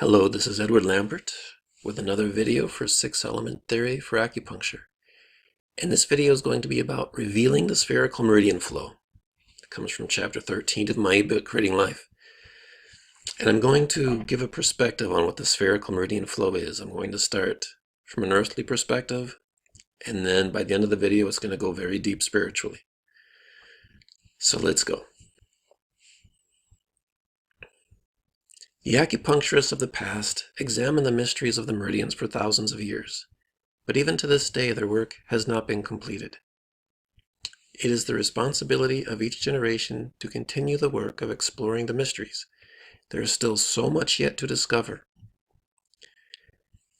Hello, this is Edward Lambert with another video for 6-element theory for acupuncture. And this video is going to be about revealing the spherical meridian flow. It comes from chapter 13 of my ebook, Creating Life. And I'm going to give a perspective on what the spherical meridian flow is. I'm going to start from an earthly perspective, and then by the end of the video, it's going to go very deep spiritually. So let's go. The acupuncturists of the past examined the mysteries of the meridians for thousands of years, but even to this day their work has not been completed. It is the responsibility of each generation to continue the work of exploring the mysteries. There is still so much yet to discover.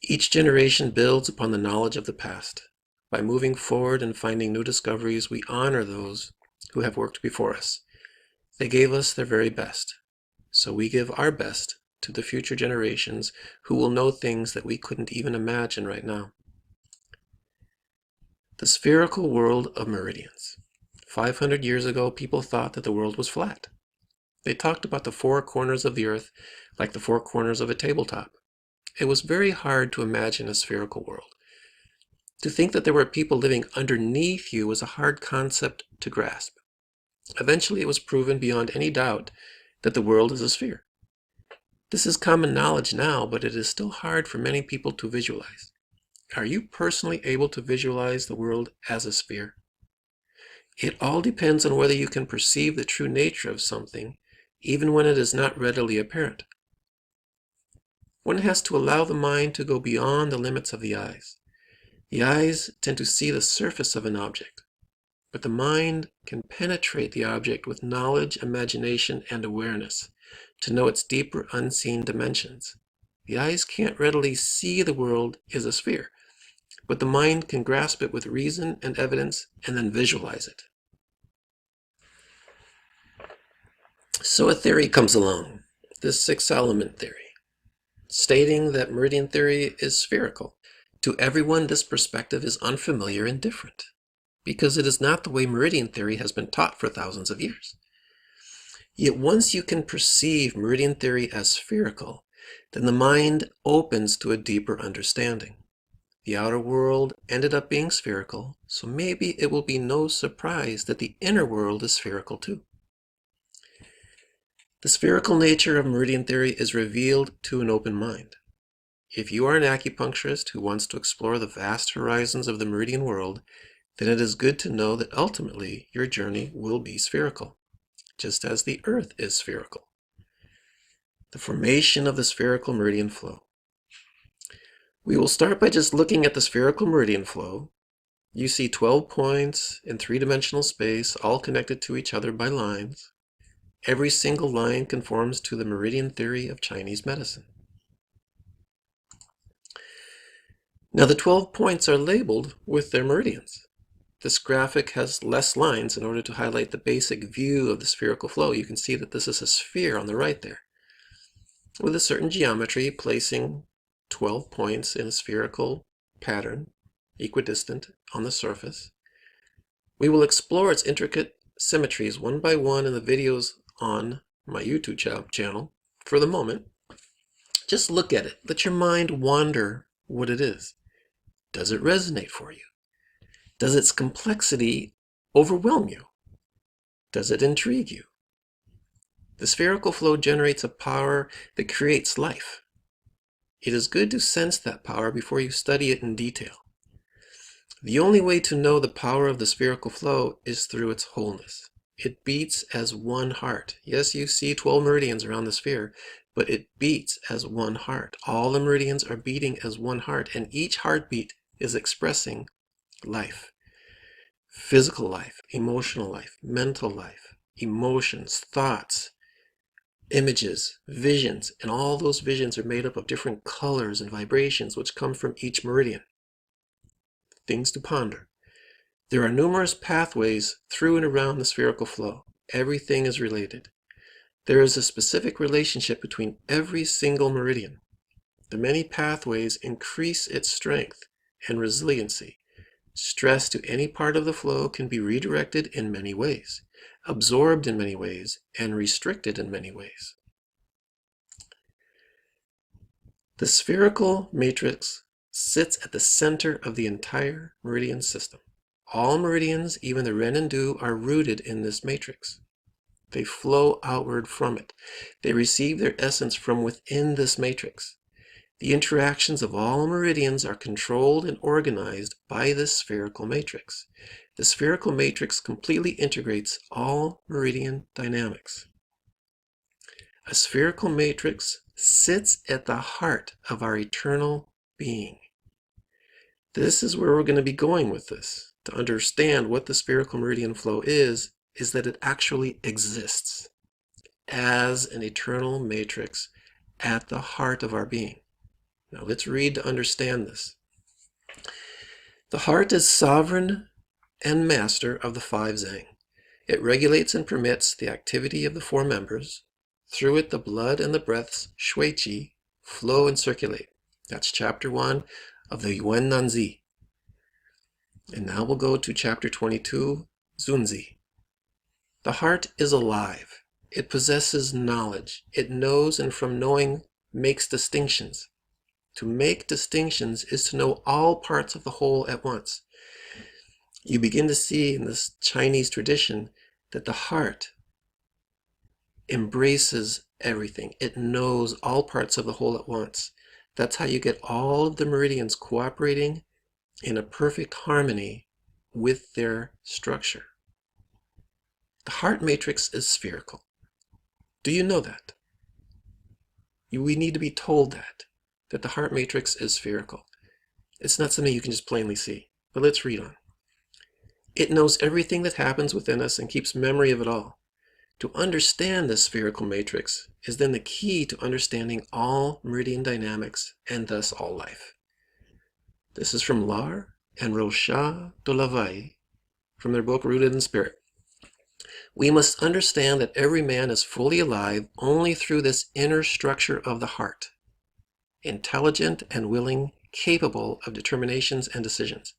Each generation builds upon the knowledge of the past. By moving forward and finding new discoveries, we honor those who have worked before us. They gave us their very best. So we give our best to the future generations who will know things that we couldn't even imagine right now. The spherical world of meridians. 500 years ago, people thought that the world was flat. They talked about the four corners of the earth like the four corners of a tabletop. It was very hard to imagine a spherical world. To think that there were people living underneath you was a hard concept to grasp. Eventually, it was proven beyond any doubt that the world is a sphere. This is common knowledge now, but it is still hard for many people to visualize. Are you personally able to visualize the world as a sphere? It all depends on whether you can perceive the true nature of something, even when it is not readily apparent. One has to allow the mind to go beyond the limits of the eyes. The eyes tend to see the surface of an object, but the mind can penetrate the object with knowledge, imagination, and awareness to know its deeper unseen dimensions. The eyes can't readily see the world as a sphere, but the mind can grasp it with reason and evidence and then visualize it. So a theory comes along, this 6-element theory, stating that meridian theory is spherical. To everyone, this perspective is unfamiliar and different, because it is not the way meridian theory has been taught for thousands of years. Yet once you can perceive meridian theory as spherical, then the mind opens to a deeper understanding. The outer world ended up being spherical, so maybe it will be no surprise that the inner world is spherical too. The spherical nature of meridian theory is revealed to an open mind. If you are an acupuncturist who wants to explore the vast horizons of the meridian world, then it is good to know that ultimately your journey will be spherical, just as the earth is spherical. The formation of the spherical meridian flow. We will start by just looking at the spherical meridian flow. You see 12 points in three-dimensional space, all connected to each other by lines. Every single line conforms to the meridian theory of Chinese medicine. Now the 12 points are labeled with their meridians. This graphic has less lines in order to highlight the basic view of the spherical flow. You can see that this is a sphere on the right there, with a certain geometry placing 12 points in a spherical pattern, equidistant on the surface. We will explore its intricate symmetries one by one in the videos on my YouTube channel. For the moment, just look at it. Let your mind wander what it is. Does it resonate for you? Does its complexity overwhelm you? Does it intrigue you? The spherical flow generates a power that creates life. It is good to sense that power before you study it in detail. The only way to know the power of the spherical flow is through its wholeness. It beats as one heart. Yes, you see 12 meridians around the sphere, but it beats as one heart. All the meridians are beating as one heart, and each heartbeat is expressing life. Physical life, emotional life, mental life, emotions, thoughts, images, visions, and all those visions are made up of different colors and vibrations which come from each meridian. Things to ponder. There are numerous pathways through and around the spherical flow. Everything is related. There is a specific relationship between every single meridian. The many pathways increase its strength and resiliency. Stress to any part of the flow can be redirected in many ways, absorbed in many ways, and restricted in many ways. The spherical matrix sits at the center of the entire meridian system. All meridians, even the Ren and Du, are rooted in this matrix. They flow outward from it. They receive their essence from within this matrix. The interactions of all meridians are controlled and organized by this spherical matrix. The spherical matrix completely integrates all meridian dynamics. A spherical matrix sits at the heart of our eternal being. This is where we're going to be going with this. To understand what the spherical meridian flow is that it actually exists as an eternal matrix at the heart of our being. Now let's read to understand this. The heart is sovereign and master of the five zhang. It regulates and permits the activity of the four members. Through it, the blood and the breaths, shui qi, flow and circulate. That's chapter 1 of the Yuan Nanzi. And now we'll go to chapter 22, Zunzi. The heart is alive. It possesses knowledge. It knows, and from knowing makes distinctions. To make distinctions is to know all parts of the whole at once. You begin to see in this Chinese tradition that the heart embraces everything. It knows all parts of the whole at once. That's how you get all of the meridians cooperating in a perfect harmony with their structure. The heart matrix is spherical. Do you know that? We need to be told that the heart matrix is spherical. It's not something you can just plainly see. But let's read on. It knows everything that happens within us and keeps memory of it all. To understand this spherical matrix is then the key to understanding all meridian dynamics and thus all life. This is from Lar and Rocha de la Valle from their book Rooted in Spirit. We must understand that every man is fully alive only through this inner structure of the heart, intelligent and willing, capable of determinations and decisions.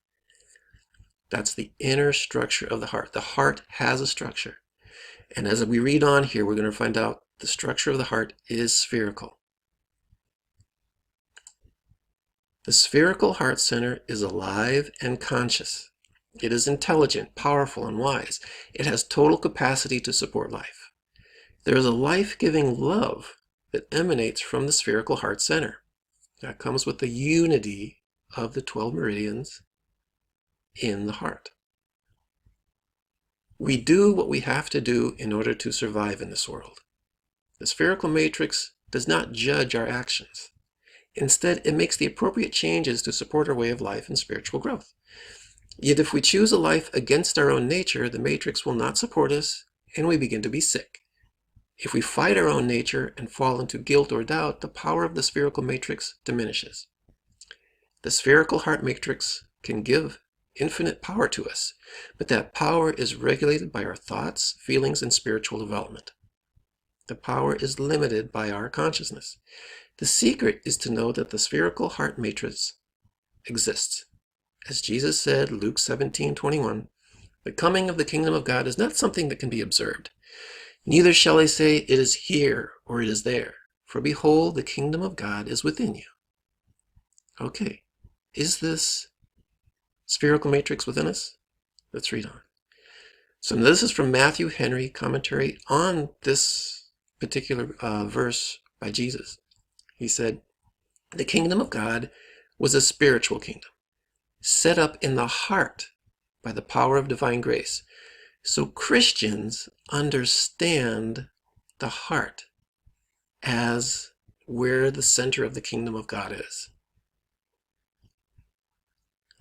That's the inner structure of the heart. The heart has a structure. And as we read on here, we're going to find out the structure of the heart is spherical. The spherical heart center is alive and conscious. It is intelligent, powerful, and wise. It has total capacity to support life. There is a life-giving love that emanates from the spherical heart center. That comes with the unity of the 12 meridians in the heart. We do what we have to do in order to survive in this world. The spherical matrix does not judge our actions. Instead, it makes the appropriate changes to support our way of life and spiritual growth. Yet if we choose a life against our own nature, the matrix will not support us, and we begin to be sick. If we fight our own nature and fall into guilt or doubt, the power of the spherical matrix diminishes. The spherical heart matrix can give infinite power to us, but that power is regulated by our thoughts, feelings, and spiritual development. The power is limited by our consciousness. The secret is to know that the spherical heart matrix exists. As Jesus said, Luke 17:21, the coming of the kingdom of God is not something that can be observed. Neither shall I say, it is here or it is there. For behold, the kingdom of God is within you. Okay, is this spherical matrix within us? Let's read on. So this is from Matthew Henry commentary on this particular verse by Jesus. He said, the kingdom of God was a spiritual kingdom, set up in the heart by the power of divine grace. So Christians understand the heart as where the center of the kingdom of God is.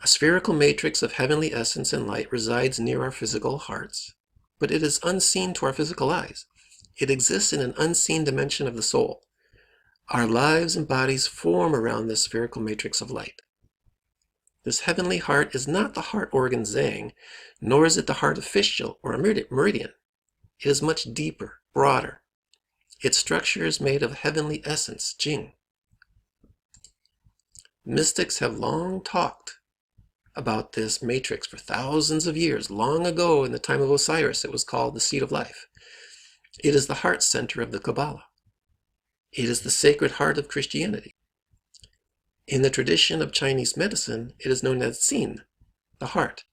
A spherical matrix of heavenly essence and light resides near our physical hearts, but it is unseen to our physical eyes. It exists in an unseen dimension of the soul. Our lives and bodies form around this spherical matrix of light. This heavenly heart is not the heart organ zhang, nor is it the heart of fistula or a meridian. It is much deeper, broader. Its structure is made of heavenly essence, jing. Mystics have long talked about this matrix for thousands of years. Long ago, in the time of Osiris, it was called the seat of life. It is the heart center of the Kabbalah. It is the sacred heart of Christianity. In the tradition of Chinese medicine, it is known as Xin, the heart,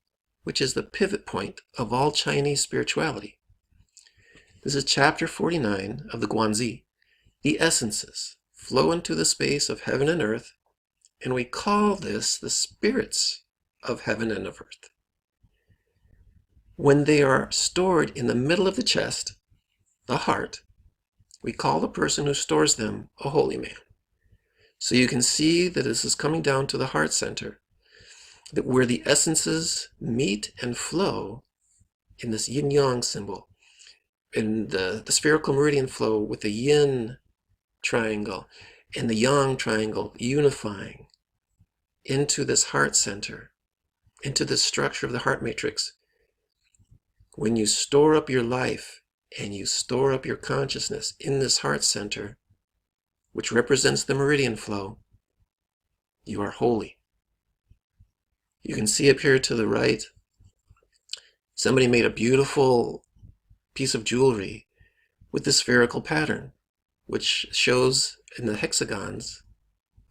which is the pivot point of all Chinese spirituality. This is chapter 49 of the Guanzi. The essences flow into the space of heaven and earth, and we call this the spirits of heaven and of earth. When they are stored in the middle of the chest, the heart, we call the person who stores them a holy man. So you can see that this is coming down to the heart center, that where the essences meet and flow in this yin-yang symbol, in the spherical meridian flow with the yin triangle and the yang triangle unifying into this heart center, into the structure of the heart matrix. When you store up your life and you store up your consciousness in this heart center, which represents the meridian flow, you are holy. You can see up here to the right, somebody made a beautiful piece of jewelry with the spherical pattern, which shows in the hexagons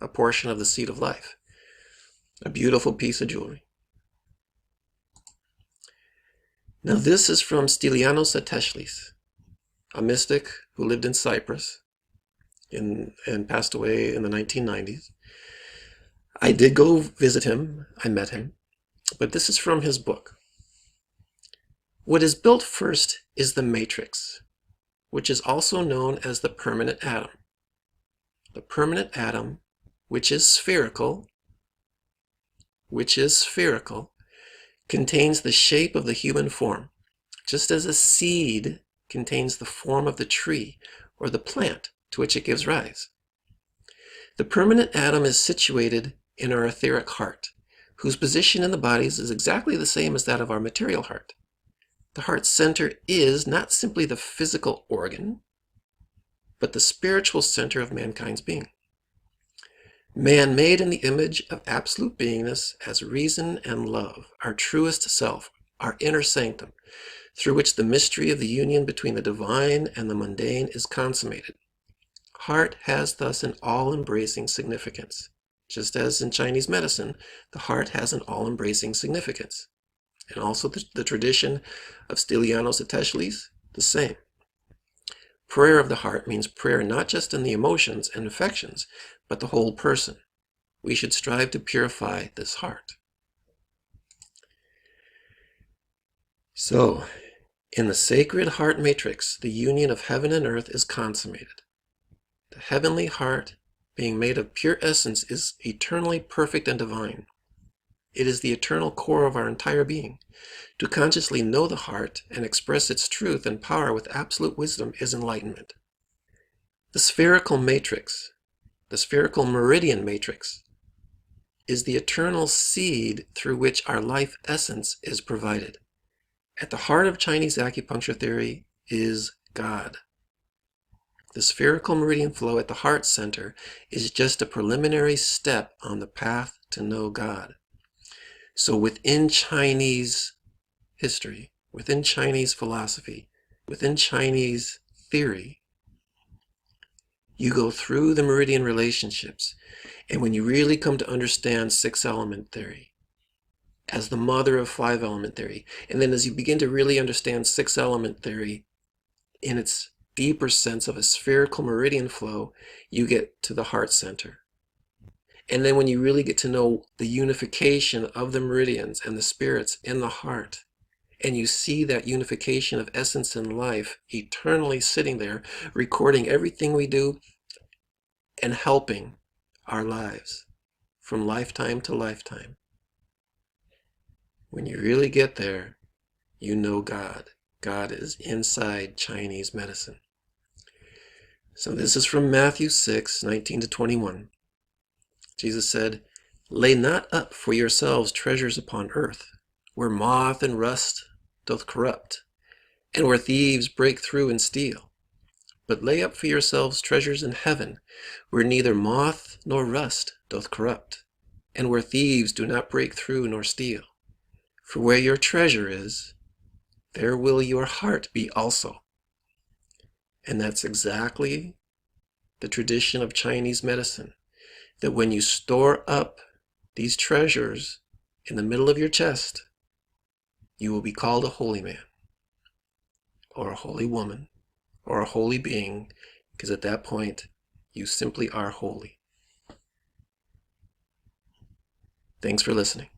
a portion of the seed of life. A beautiful piece of jewelry. Now this is from Stylianos Ateshlis, a mystic who lived in Cyprus and passed away in the 1990s. I did go visit him, I met him, but this is from his book. What is built first is the matrix, which is also known as the permanent atom. The permanent atom, which is spherical, contains the shape of the human form, just as a seed contains the form of the tree or the plant to which it gives rise. The permanent atom is situated in our etheric heart, whose position in the bodies is exactly the same as that of our material heart. The heart center is not simply the physical organ, but the spiritual center of mankind's being. Man made in the image of absolute beingness as reason and love, our truest self, our inner sanctum, through which the mystery of the union between the divine and the mundane is consummated. Heart has thus an all-embracing significance. Just as in Chinese medicine, the heart has an all-embracing significance. And also the tradition of Stylianos Ateshlis, the same. Prayer of the heart means prayer not just in the emotions and affections, but the whole person. We should strive to purify this heart. So, in the sacred heart matrix, the union of heaven and earth is consummated. The heavenly heart, being made of pure essence, is eternally perfect and divine. It is the eternal core of our entire being. To consciously know the heart and express its truth and power with absolute wisdom is enlightenment. The spherical matrix, the spherical meridian matrix, is the eternal seed through which our life essence is provided. At the heart of Chinese acupuncture theory is God. The spherical meridian flow at the heart center is just a preliminary step on the path to know God. So within Chinese history, within Chinese philosophy, within Chinese theory, you go through the meridian relationships, and when you really come to understand six-element theory as the mother of five-element theory, and then as you begin to really understand six-element theory in its deeper sense of a spherical meridian flow, you get to the heart center. And then when you really get to know the unification of the meridians and the spirits in the heart, and you see that unification of essence and life eternally sitting there, recording everything we do and helping our lives from lifetime to lifetime. When you really get there, you know God. God is inside Chinese medicine. So this is from Matthew 6, 19 to 21. Jesus said, "Lay not up for yourselves treasures upon earth, where moth and rust doth corrupt, and where thieves break through and steal. But lay up for yourselves treasures in heaven, where neither moth nor rust doth corrupt, and where thieves do not break through nor steal. For where your treasure is, there will your heart be also." And that's exactly the tradition of Chinese medicine. that when you store up these treasures in the middle of your chest, you will be called a holy man, or a holy woman, or a holy being, because at that point, you simply are holy. Thanks for listening.